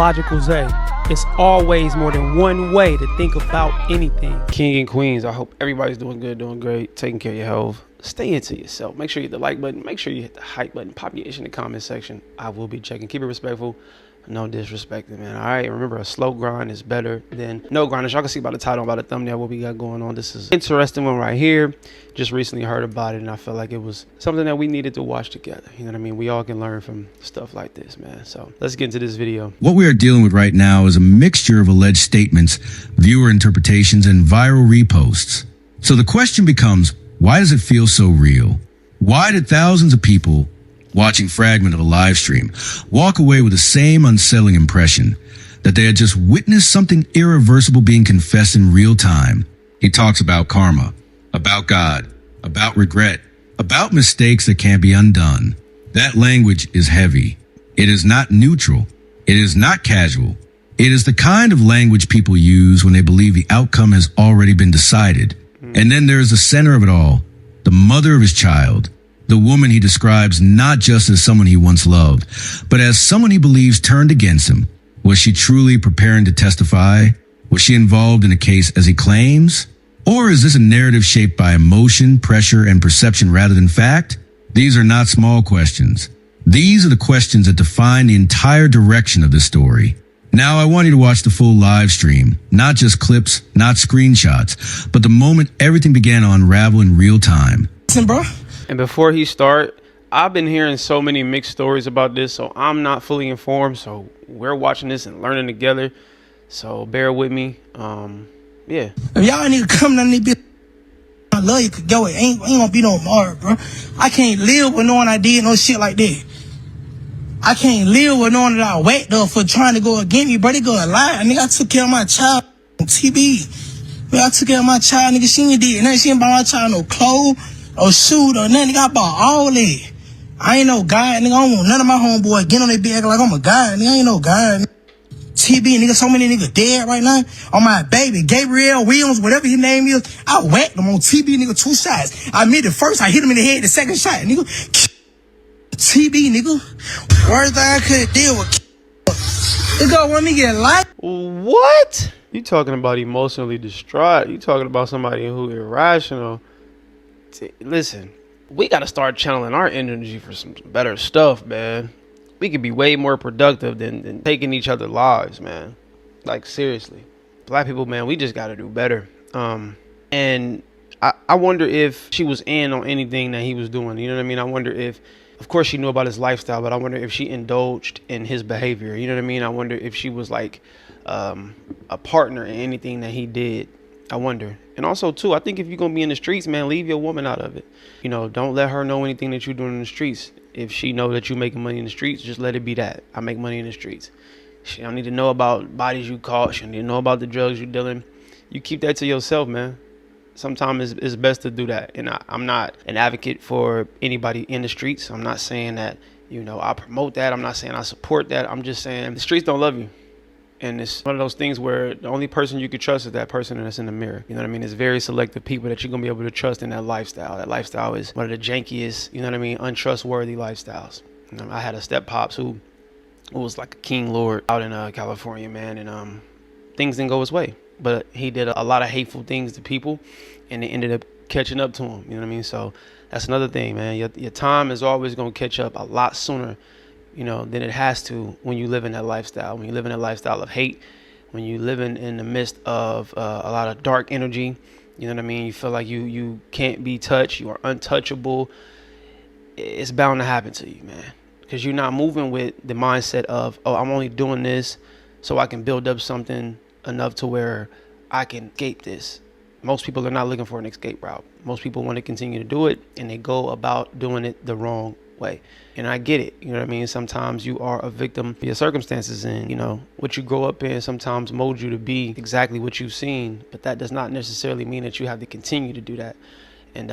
Logical Zay. It's always more than one way to think about anything. King and queens, I hope everybody's doing good, doing great, taking care of your health. Stay into yourself. Make sure you hit the like button. Make sure you hit the hype button. Pop your ish in the comment section. I will be checking. Keep it respectful. No disrespecting, man. All right, remember, a slow grind is better than no grind. As y'all can see by the title, by the thumbnail, what we got going on. This is an interesting one right here. Just recently heard about it, and I felt like it was something that we needed to watch together. You know what I mean? We all can learn from stuff like this, man. So let's get into this video. What we are dealing with right now is a mixture of alleged statements, viewer interpretations, and viral reposts. So the question becomes, why does it feel so real? Why did thousands of people watching fragment of a live stream walk away with the same unsettling impression that they had just witnessed something irreversible being confessed in real time? He talks about karma, about God, about regret, about mistakes that can't be undone. That language is heavy. It is not neutral. It is not casual. It is the kind of language people use when they believe the outcome has already been decided. And then there is the center of it all, the mother of his child. The woman he describes not just as someone he once loved, but as someone he believes turned against him. Was she truly preparing to testify? Was she involved in a case as he claims? Or is this a narrative shaped by emotion, pressure, and perception rather than fact? These are not small questions. These are the questions that define the entire direction of this story. Now I want you to watch the full live stream, not just clips, not screenshots, but the moment everything began to unravel in real time. Listen, bro. And before he start, I've been hearing so many mixed stories about this, so I'm not fully informed. So we're watching this and learning together. So bear with me. Yeah. If y'all need to come down this bitch, I love you. Could go. It ain't gonna be no more, bro. I can't live with knowing I did no shit like that. I can't live with knowing that I whacked up for trying to go against me, bro. They go a lie. Nigga, I took care of my child on TB. I took care of my child, nigga. She ain't did nothing. She ain't buy my child no clothes or shoot or nothing. Nigga, I bought all that. I ain't no guy, nigga. I don't want none of my homeboys getting on their bed acting like I'm a guy. Nigga, I ain't no guy. TB, nigga, so many niggas dead right now. On my baby, Gabriel Williams, whatever his name is, I whacked him on TB, nigga, 2 shots. I made the first, I hit him in the head, the second shot, nigga. TB, nigga. Worst thing I could deal with. This girl want me to get life. What? You talking about emotionally distraught? You talking about somebody who irrational? Listen, we got to start channeling our energy for some better stuff, man. We could be way more productive than taking each other's lives, man. Like, seriously. Black people, man, we just got to do better. And I wonder if she was in on anything that he was doing. You know what I mean? I wonder if, of course, she knew about his lifestyle, but I wonder if she indulged in his behavior. You know what I mean? I wonder if she was like a partner in anything that he did. I wonder. And also, too, I think if you're going to be in the streets, man, leave your woman out of it. You know, don't let her know anything that you're doing in the streets. If she know that you're making money in the streets, just let it be that. I make money in the streets. She don't need to know about bodies you caught. She don't need to know about the drugs you're dealing. You keep that to yourself, man. Sometimes it's best to do that. And I'm not an advocate for anybody in the streets. I'm not saying that, you know, I promote that. I'm not saying I support that. I'm just saying the streets don't love you. And it's one of those things where the only person you could trust is that person that's in the mirror. You know what I mean? It's very selective people that you're going to be able to trust in that lifestyle. That lifestyle is one of the jankiest, you know what I mean, untrustworthy lifestyles. You know, I had a step pops who was like a king lord out in California, man. And things didn't go his way. But he did a lot of hateful things to people. And it ended up catching up to him. You know what I mean? So that's another thing, man. Your time is always going to catch up a lot sooner, you know, than it has to when you live in that lifestyle. When you live in a lifestyle of hate, when you live in the midst of a lot of dark energy, you know what I mean? You feel like you can't be touched. You are untouchable. It's bound to happen to you, man. Because you're not moving with the mindset of, oh, I'm only doing this so I can build up something enough to where I can escape this. Most people are not looking for an escape route. Most people want to continue to do it, and they go about doing it the wrong way. And I get it. You know what I mean? Sometimes you are a victim of your circumstances, and, you know, what you grow up in sometimes molds you to be exactly what you've seen. But that does not necessarily mean that you have to continue to do that. And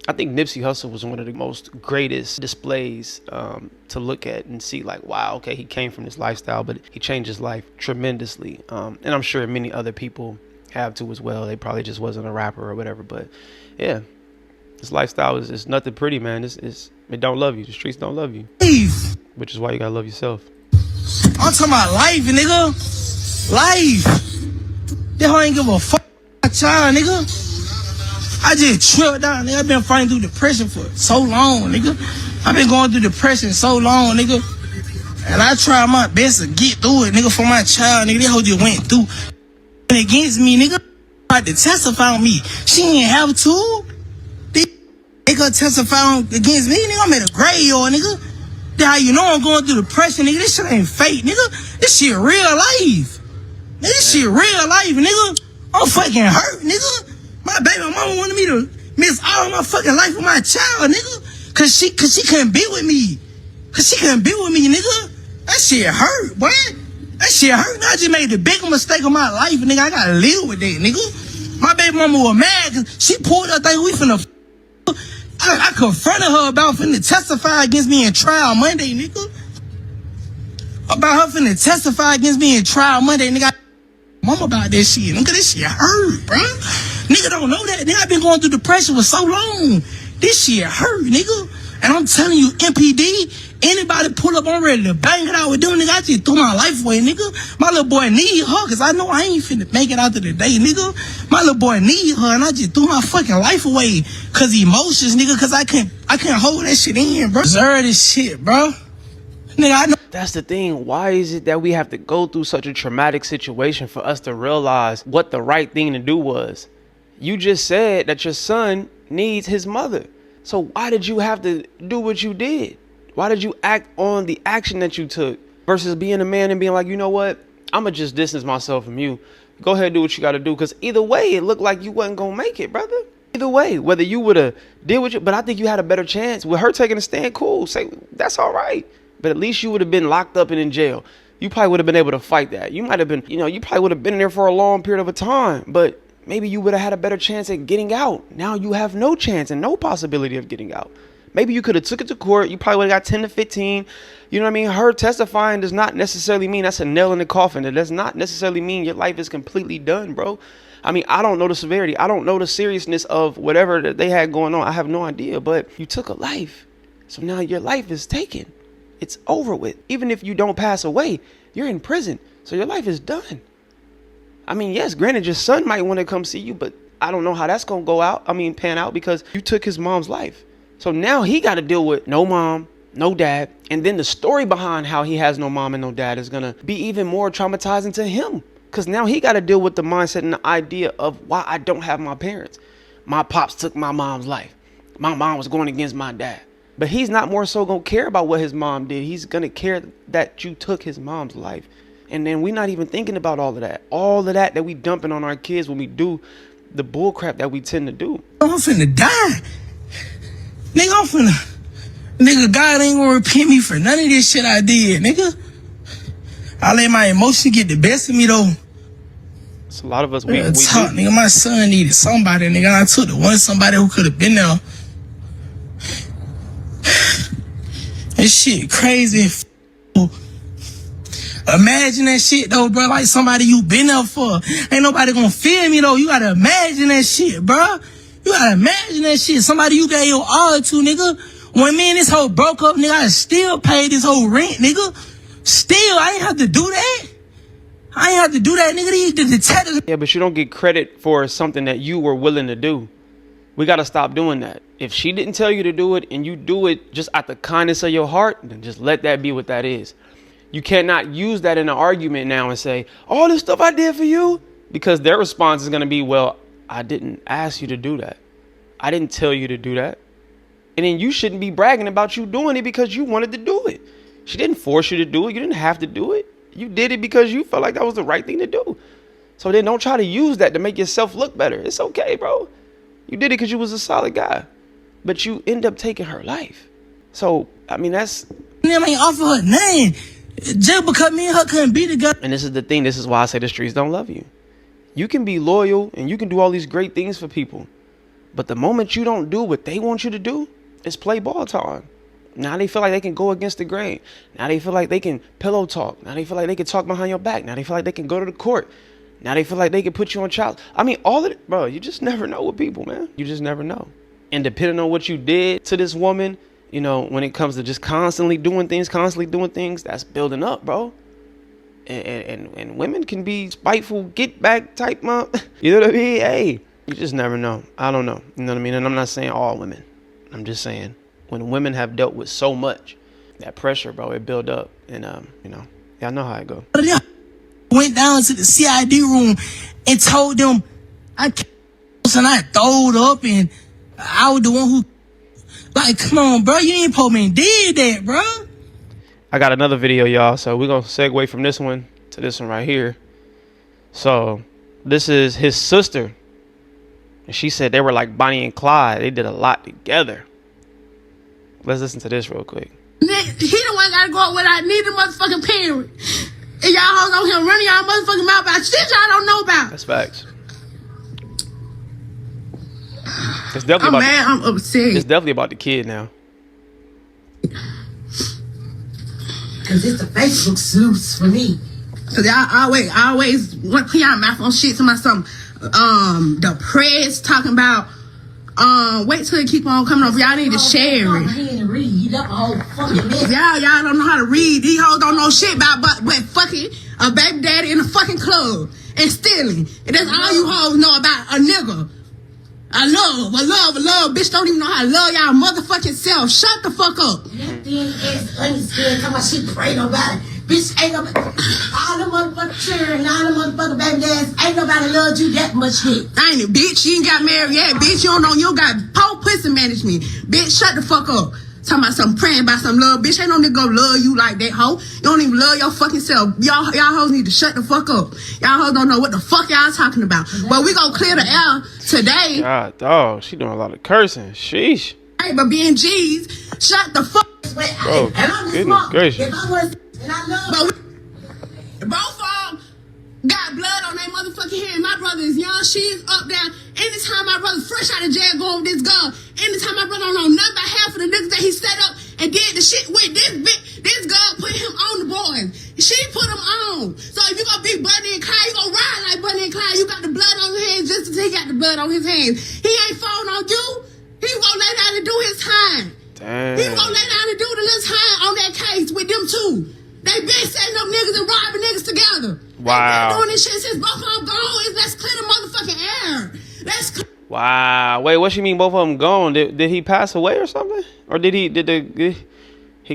I think Nipsey Hussle was one of the most greatest displays to look at and see, like, wow, okay, he came from this lifestyle, but he changed his life tremendously. And I'm sure many other people have to as well. They probably just wasn't a rapper or whatever. But yeah, this lifestyle is nothing pretty, man. It don't love you. The streets don't love you, which is why you gotta love yourself. I'm talking about life, nigga. Life. That hoe ain't give a fuck about my child, nigga. I just tripped out, nigga. I've been fighting through depression for so long, nigga. I've been going through depression so long, nigga. And I tried my best to get through it, nigga, for my child, nigga. That hoe just went through against me, nigga. Tried to testify on me. She ain't have to. They gonna testify against me, nigga. I'm at a graveyard, nigga. That's how you know I'm going through depression, nigga. This shit ain't fake, nigga. This shit real life. Nigga, this shit real life, nigga. I'm fucking hurt, nigga. My baby mama wanted me to miss all my fucking life with my child, nigga. Cause she couldn't be with me. Nigga. That shit hurt, boy. That shit hurt. I just made the biggest mistake of my life, nigga. I gotta live with that, nigga. My baby mama was mad cause she pulled up thing we finna I confronted her about finna testify against me in trial Monday, nigga. About her finna testify against me in trial Monday, nigga. Mama about that shit. Nigga, this shit hurt, bro. Nigga don't know that. Nigga, I been going through depression for so long. This shit hurt, nigga. And I'm telling you, MPD, anybody pull up, I'm ready to bang it out with them, nigga. I just threw my life away, nigga. My little boy need her, cause I know I ain't finna make it out to the day, nigga. My little boy need her, and I just threw my fucking life away. Cause emotions, nigga, cause I can't hold that shit in, bro. Deserve this shit, bro. Nigga, I know. That's the thing. Why is it that we have to go through such a traumatic situation for us to realize what the right thing to do was? You just said that your son needs his mother. So why did you have to do what you did? Why did you act on the action that you took versus being a man and being like, you know what? I'm going to just distance myself from you. Go ahead and do what you got to do. Because either way, it looked like you wasn't going to make it, brother. Either way, whether you would have did what you, but I think you had a better chance with her taking a stand. Cool. Say, that's all right. But at least you would have been locked up and in jail. You probably would have been able to fight that. You might have been, you probably would have been in there for a long period of a time, but maybe you would have had a better chance at getting out. Now you have no chance and no possibility of getting out. Maybe you could have took it to court. You probably would have got 10 to 15. You know what I mean? Her testifying does not necessarily mean that's a nail in the coffin. It does not necessarily mean your life is completely done, bro. I mean, I don't know the severity. I don't know the seriousness of whatever that they had going on. I have no idea, but you took a life. So now your life is taken. It's over with. Even if you don't pass away, you're in prison. So your life is done. I mean, yes, granted, your son might want to come see you, but I don't know how that's going to pan out because you took his mom's life. So now he got to deal with no mom, no dad. And then the story behind how he has no mom and no dad is going to be even more traumatizing to him. Because now he got to deal with the mindset and the idea of why I don't have my parents. My pops took my mom's life. My mom was going against my dad. But he's not more so going to care about what his mom did. He's going to care that you took his mom's life. And then we're not even thinking about all of that. All of that we dumping on our kids when we do the bull crap that we tend to do. I'm finna die. Nigga, God ain't gonna repent me for none of this shit I did, nigga. I let my emotions get the best of me, though. It's a lot of us, we talk, nigga, my son needed somebody, nigga. And I took the one somebody who could have been there. This shit crazy. Imagine that shit, though, bro. Like somebody you been there for. Ain't nobody gonna feel me, though. You gotta imagine that shit, bro. You gotta imagine that shit. Somebody you gave your all to, nigga. When me and this hoe broke up, nigga, I still paid this whole rent, nigga. Still, I ain't have to do that. Nigga. These the detectives. Yeah, but you don't get credit for something that you were willing to do. We got to stop doing that. If she didn't tell you to do it and you do it just out the kindness of your heart, then just let that be what that is. You cannot use that in an argument now and say, all this stuff I did for you, because their response is going to be, well, I didn't ask you to do that. I didn't tell you to do that. And then you shouldn't be bragging about you doing it because you wanted to do it. She didn't force you to do it. You didn't have to do it. You did it because you felt like that was the right thing to do. So then don't try to use that to make yourself look better. It's okay, bro. You did it because you was a solid guy. But you end up taking her life. So, I mean, that's... Them ain't offer her nothing. Just because me and her couldn't be together. And this is the thing. This is why I say the streets don't love you. You can be loyal and you can do all these great things for people. But the moment you don't do what they want you to do, it's play ball time. Now they feel like they can go against the grain. Now they feel like they can pillow talk. Now they feel like they can talk behind your back. Now they feel like they can go to the court. Now they feel like they can put you on trial. I mean, all of it, bro, you just never know with people, man. You just never know. And depending on what you did to this woman, you know, when it comes to just constantly doing things, that's building up, bro. and women can be spiteful, get back type mom. You know what I mean? Hey, you just never know. I don't know. You know what I mean? And I'm not saying all women. I'm just saying when women have dealt with so much, that pressure, bro, it build up. And you know, y'all know how it go. Went down to the CID room and told them I throwed up and I was the one who, like, come on, bro, you ain't supposed to did that, bro. I got another video, y'all, so we're gonna segue from this one to this one right here. So this is his sister, and she said they were like Bonnie and Clyde. They did a lot together. Let's listen to this real quick. He the one gotta go up without neither motherfucking parent. And y'all hoes on here running y'all motherfucking mouth about shit y'all don't know about. That's facts. It's definitely I'm mad, I'm upset. It's definitely about the kid now. Cause it's the Facebook sleuths for me. Cause y'all always want to put y'all mouth on shit to my something. The press talking about wait till it keep on coming over. Y'all need to share it. Y'all don't know how to read. These hoes don't know shit about but fucking a baby daddy in a fucking club and stealing. And that's all you hoes know about a nigga. I love, bitch don't even know how to love y'all motherfucking self. Shut the fuck up. That thing is unscared, talking about she prayed nobody. Bitch ain't nobody, all the motherfucking children, all the motherfucking baby dads, ain't nobody loved you that much shit. Ain't it, bitch? You ain't got married yet, bitch. You don't know, you got pole pussy management. Bitch, shut the fuck up. Talking about some praying about some love. Bitch, ain't no nigga gonna love you like that, hoe. You don't even love your fucking self. Y'all hoes need to shut the fuck up. Y'all hoes don't know what the fuck y'all talking about. But we gonna clear the air today. God, dog, she doing a lot of cursing. Sheesh. Hey, but being G's, shut the fuck up. Bro, goodness gracious. But both of them got blood on their motherfucking hand. My brother is young. She's up there. Anytime my brother fresh out of jail going with this gun. Anytime my brother don't know nothing about half of the niggas that he set up and did the shit with, this girl put him on the boys. She put him on. So if you gonna be Bunny and Clyde, you gonna ride like Bunny and Clyde. You got the blood on your hands just as he got the blood on his hands. He ain't falling on you. He gonna lay down and do his time. Damn. He gonna lay down and do the little time on that case with them two. They been setting up niggas and robbing niggas together. Wow. They been doing this shit since both of them gone. Let's clear the motherfucking air. Let's clear. Wow. Wait, what you mean both of them gone? Did he pass away or something? Or did he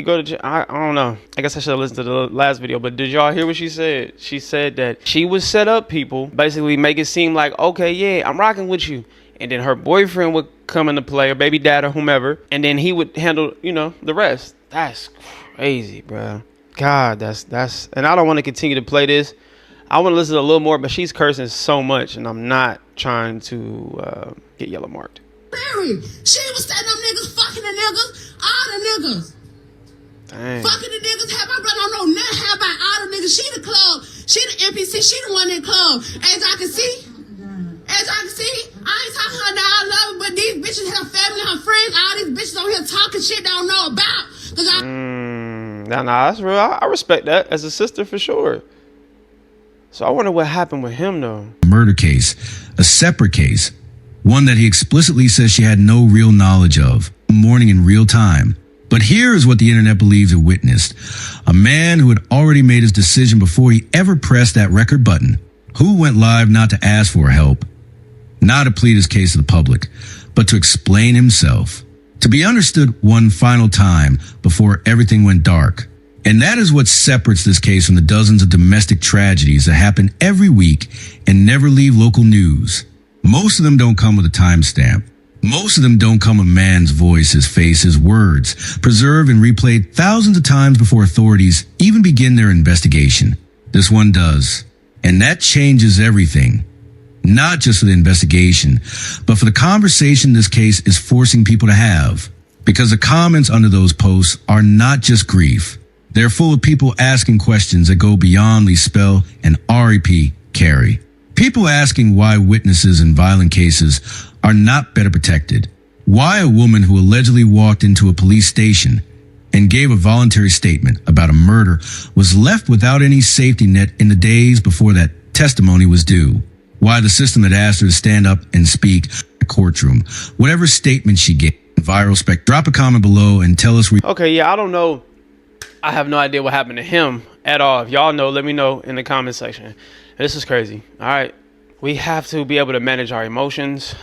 go to jail? I don't know. I guess I should have listened to the last video. But did y'all hear what she said? She said that she would set up people, basically make it seem like, okay, yeah, I'm rocking with you. And then her boyfriend would come into play, or baby dad or whomever. And then he would handle, the rest. That's crazy, bro. God, that's, and I don't want to continue to play this. I want to listen to a little more, but she's cursing so much, and I'm not trying to get yellow marked. She was setting up niggas, fucking the niggas, all the niggas. Dang. Fucking the niggas, have my brother don't know nothing about all the niggas. She the club, she the NPC, she the one in the club. As I can see, I ain't talking her now, I love her, but these bitches, her family, her friends, all these bitches on here talking shit they don't know about. Nah, that's real. I respect that as a sister for sure. So I wonder what happened with him though. Murder case, a separate case, one that he explicitly says she had no real knowledge of, mourning in real time. But here is what the internet believes it witnessed. A man who had already made his decision before he ever pressed that record button, who went live not to ask for help, not to plead his case to the public, but to explain himself, to be understood one final time before everything went dark. And that is what separates this case from the dozens of domestic tragedies that happen every week and never leave local news. Most of them don't come with a timestamp. Most of them don't come with a man's voice, his face, his words, preserved and replayed thousands of times before authorities even begin their investigation. This one does. And that changes everything. Not just for the investigation, but for the conversation this case is forcing people to have. Because the comments under those posts are not just grief. They're full of people asking questions that go beyond Lee Spell and R.E.P. Carey. People asking why witnesses in violent cases are not better protected. Why a woman who allegedly walked into a police station and gave a voluntary statement about a murder was left without any safety net in the days before that testimony was due. Why the system had asked her to stand up and speak in a courtroom. Whatever statement she gave, viral spec. Drop a comment below and tell us. Okay, yeah, I don't know I have no idea what happened to him at all. If y'all know, let me know in the comment section. This is crazy. All right. We have to be able to manage our emotions.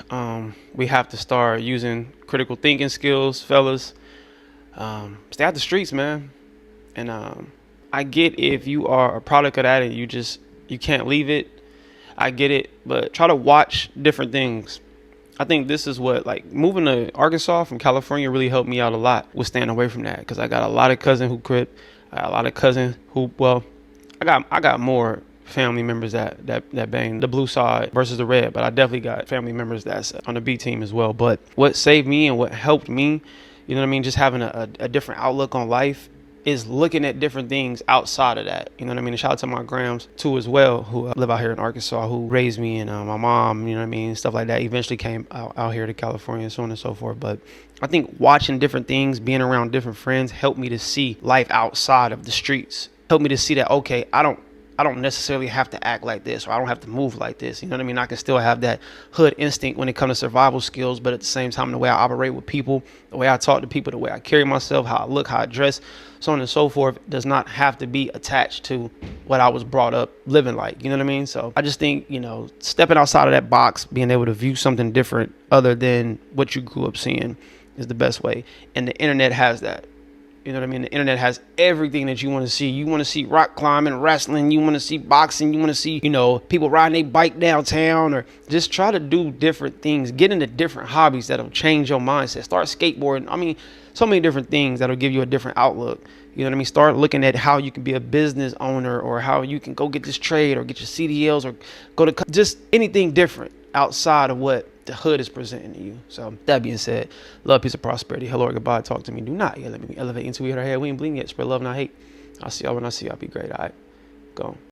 We have to start using critical thinking skills, fellas. Stay out the streets, man. And I get if you are a product of that and you can't leave it. I get it, but try to watch different things. I think this is what, like, moving to Arkansas from California really helped me out a lot with staying away from that, because I got a lot of cousins who crip. I got a lot of cousins who, well, I got more family members that bang the blue side versus the red, but I definitely got family members that's on the B team as well. But what saved me and what helped me, you know what I mean, just having a different outlook on life is looking at different things outside of that. You know what I mean? And shout out to my grams too as well, who live out here in Arkansas, who raised me, and my mom, you know what I mean, stuff like that. Eventually came out here to California, so on and so forth. But I think watching different things, being around different friends, helped me to see life outside of the streets. Helped me to see that, okay, I don't necessarily have to act like this, or I don't have to move like this. You know what I mean? I can still have that hood instinct when it comes to survival skills, but at the same time, the way I operate with people, the way I talk to people, the way I carry myself, how I look, how I dress, so on and so forth, does not have to be attached to what I was brought up living like. You know what I mean? So I just think, you know, stepping outside of that box, being able to view something different other than what you grew up seeing is the best way. And the internet has that. You know what I mean? The internet has everything that you want to see. You want to see rock climbing, wrestling. You want to see boxing. You want to see, you know, people riding their bike downtown, or just try to do different things. Get into different hobbies that'll change your mindset. Start skateboarding. I mean, so many different things that'll give you a different outlook. You know what I mean? Start looking at how you can be a business owner, or how you can go get this trade, or get your CDLs, or go to just anything different outside of what the hood is presenting to you. So that being said, love, peace, and prosperity. Hello or goodbye. Talk to me. Do not let me elevate into it or head. We ain't bleeding yet. Spread love, not hate. I'll see y'all when I see y'all. Be great. All right. Go.